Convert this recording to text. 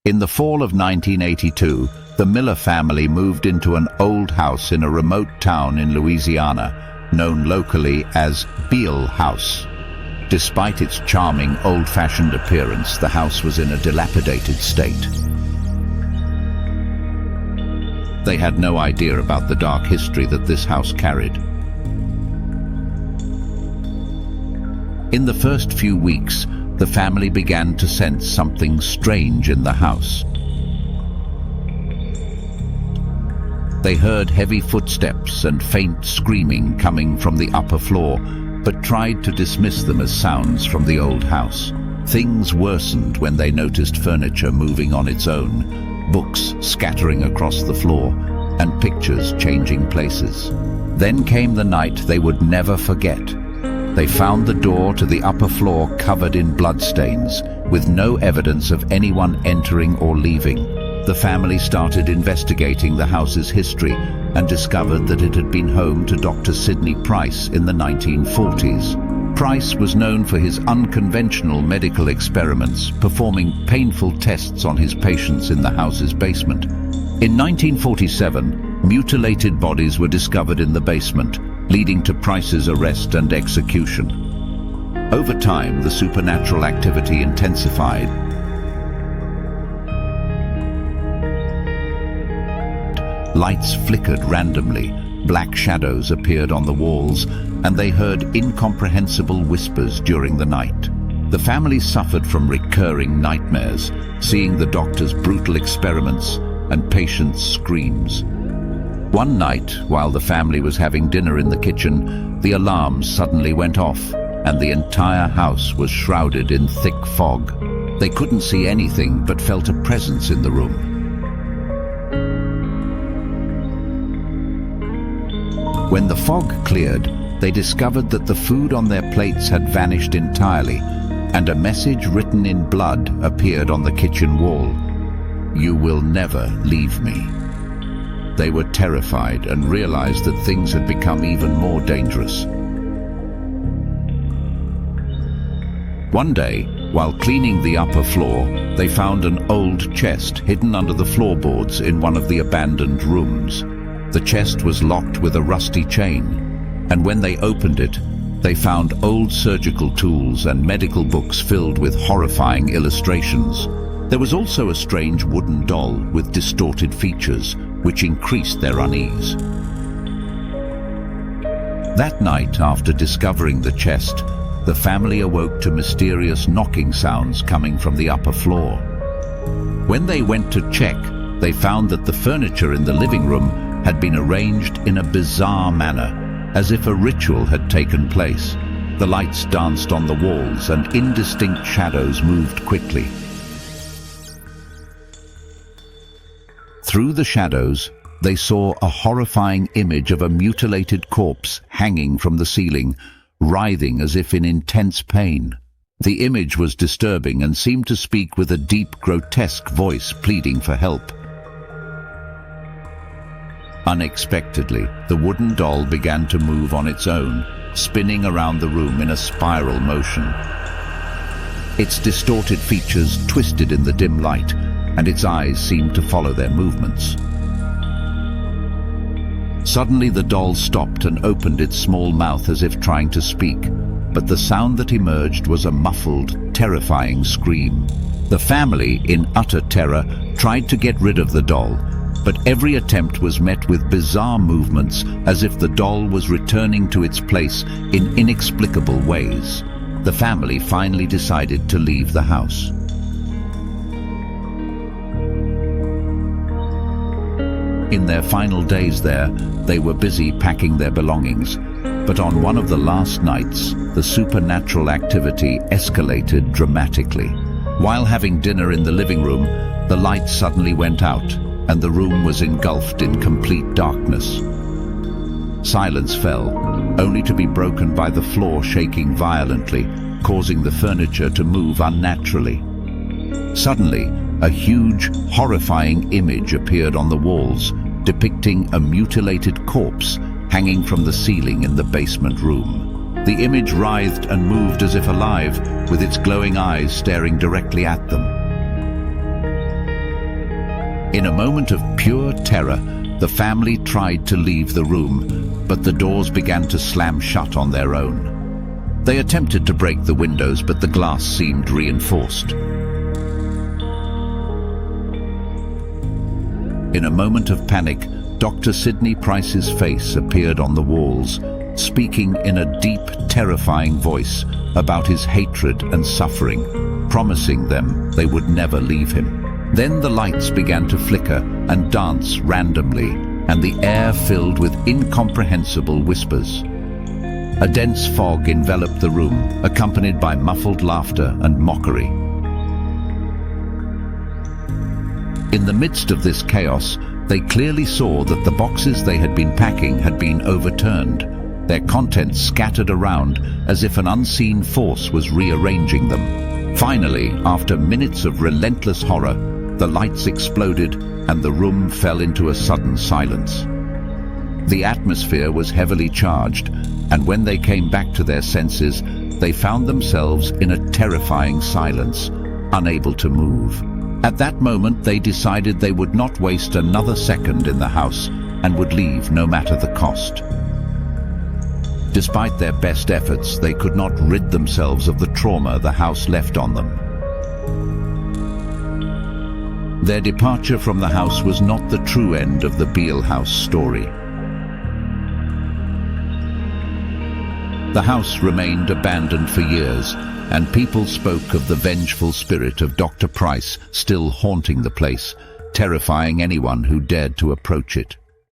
In the fall of 1982, the Miller family moved into an old house in a remote town in Louisiana, known locally as Beale House. Despite its charming, old-fashioned appearance, the house was in a dilapidated state. They had no idea about the dark history that this house carried. In the first few weeks, the family began to sense something strange in the house. They heard heavy footsteps and faint screaming coming from the upper floor, but tried to dismiss them as sounds from the old house. Things worsened when they noticed furniture moving on its own, books scattering across the floor, and pictures changing places. Then came the night they would never forget. They found the door to the upper floor covered in bloodstains, with no evidence of anyone entering or leaving. The family started investigating the house's history and discovered that it had been home to Dr. Sidney Price in the 1940s. Price was known for his unconventional medical experiments, performing painful tests on his patients in the house's basement. In 1947, mutilated bodies were discovered in the basement, leading to Price's arrest and execution. Over time, the supernatural activity intensified. Lights flickered randomly, black shadows appeared on the walls, and they heard incomprehensible whispers during the night. The family suffered from recurring nightmares, seeing the doctor's brutal experiments and patients' screams. One night, while the family was having dinner in the kitchen, the alarm suddenly went off, and the entire house was shrouded in thick fog. They couldn't see anything but felt a presence in the room. When the fog cleared, they discovered that the food on their plates had vanished entirely, and a message written in blood appeared on the kitchen wall. "You will never leave me." They were terrified and realized that things had become even more dangerous. One day, while cleaning the upper floor, they found an old chest hidden under the floorboards in one of the abandoned rooms. The chest was locked with a rusty chain, and when they opened it, they found old surgical tools and medical books filled with horrifying illustrations. There was also a strange wooden doll with distorted features, which increased their unease. That night, after discovering the chest, the family awoke to mysterious knocking sounds coming from the upper floor. When they went to check, they found that the furniture in the living room had been arranged in a bizarre manner, as if a ritual had taken place. The lights danced on the walls and indistinct shadows moved quickly. Through the shadows, they saw a horrifying image of a mutilated corpse hanging from the ceiling, writhing as if in intense pain. The image was disturbing and seemed to speak with a deep, grotesque voice pleading for help. Unexpectedly, the wooden doll began to move on its own, spinning around the room in a spiral motion. Its distorted features twisted in the dim light, and its eyes seemed to follow their movements. Suddenly the doll stopped and opened its small mouth as if trying to speak, but the sound that emerged was a muffled, terrifying scream. The family, in utter terror, tried to get rid of the doll, but every attempt was met with bizarre movements as if the doll was returning to its place in inexplicable ways. The family finally decided to leave the house. In their final days there, they were busy packing their belongings, but on one of the last nights, the supernatural activity escalated dramatically. While having dinner in the living room, the lights suddenly went out, and the room was engulfed in complete darkness. Silence fell, only to be broken by the floor shaking violently, causing the furniture to move unnaturally. Suddenly, a huge, horrifying image appeared on the walls, depicting a mutilated corpse hanging from the ceiling in the basement room. The image writhed and moved as if alive, with its glowing eyes staring directly at them. In a moment of pure terror, the family tried to leave the room, but the doors began to slam shut on their own. They attempted to break the windows, but the glass seemed reinforced. In a moment of panic, Dr. Sidney Price's face appeared on the walls, speaking in a deep, terrifying voice about his hatred and suffering, promising them they would never leave him. Then the lights began to flicker and dance randomly, and the air filled with incomprehensible whispers. A dense fog enveloped the room, accompanied by muffled laughter and mockery. In the midst of this chaos, they clearly saw that the boxes they had been packing had been overturned, their contents scattered around as if an unseen force was rearranging them. Finally, after minutes of relentless horror, the lights exploded and the room fell into a sudden silence. The atmosphere was heavily charged, and when they came back to their senses, they found themselves in a terrifying silence, unable to move. At that moment, they decided they would not waste another second in the house and would leave no matter the cost. Despite their best efforts, they could not rid themselves of the trauma the house left on them. Their departure from the house was not the true end of the Beale House story. The house remained abandoned for years, and people spoke of the vengeful spirit of Dr. Price still haunting the place, terrifying anyone who dared to approach it.